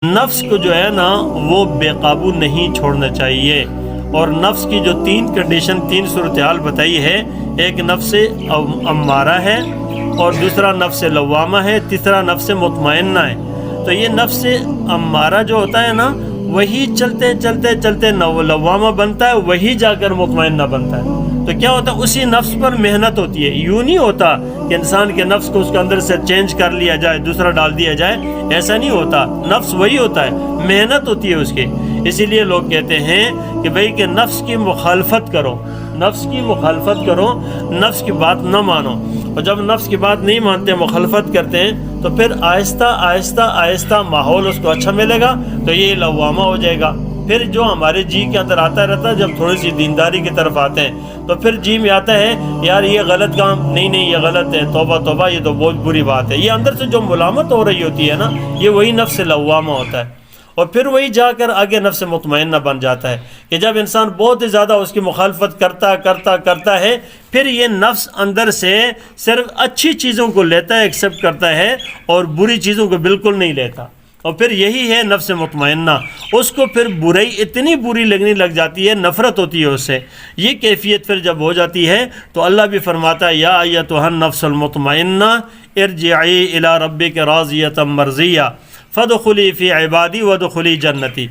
نفس کو جو ہے نا وہ بے قابو نہیں چھوڑنا چاہیے، اور نفس کی جو تین کنڈیشن، تین صورتحال بتائی ہے، ایک نفس امارہ ہے، اور دوسرا نفس لوامہ ہے، تیسرا نفس مطمئنہ ہے۔ تو یہ نفس امارہ جو ہوتا ہے نا، وہی چلتے چلتے چلتے لوامہ بنتا ہے، وہی جا کر مطمئنہ بنتا ہے۔ تو کیا ہوتا ہے، اسی نفس پر محنت ہوتی ہے۔ یوں نہیں ہوتا کہ انسان کے نفس کو اس کے اندر سے چینج کر لیا جائے، دوسرا ڈال دیا جائے، ایسا نہیں ہوتا۔ نفس وہی ہوتا ہے، محنت ہوتی ہے اس کی۔ اسی لیے لوگ کہتے ہیں کہ بھئی کہ نفس کی مخالفت کرو، نفس کی مخالفت کرو، نفس کی بات نہ مانو۔ اور جب نفس کی بات نہیں مانتے، مخالفت کرتے ہیں، تو پھر آہستہ آہستہ آہستہ ماحول اس کو اچھا ملے گا، تو یہ لوامہ ہو جائے گا۔ پھر جو ہمارے جی کے اندر آتا رہتا ہے، جب تھوڑی سی دینداری کی طرف آتے ہیں تو پھر جی میں آتا ہے یار یہ غلط کام، نہیں یہ غلط ہے، توبہ توبہ، یہ تو بہت بری بات ہے۔ یہ اندر سے جو ملامت ہو رہی ہوتی ہے نا، یہ وہی نفس لوامہ ہوتا ہے، اور پھر وہی جا کر آگے نفس مطمئنہ بن جاتا ہے کہ جب انسان بہت ہی زیادہ اس کی مخالفت کرتا ہے، پھر یہ نفس اندر سے صرف اچھی چیزوں کو لیتا ہے، ایکسیپٹ کرتا ہے، اور بری چیزوں کو بالکل نہیں لیتا۔ اور پھر یہی ہے نفس مطمئنہ، اس کو پھر برائی اتنی بری لگنے لگ جاتی ہے، نفرت ہوتی ہے اس سے۔ یہ کیفیت پھر جب ہو جاتی ہے تو اللہ بھی فرماتا ہے یا ایتھا النفس المطمئنہ ارجعی الی ربک راضیۃ مرضیہ فادخلی فی عبادی وادخلی جنتی۔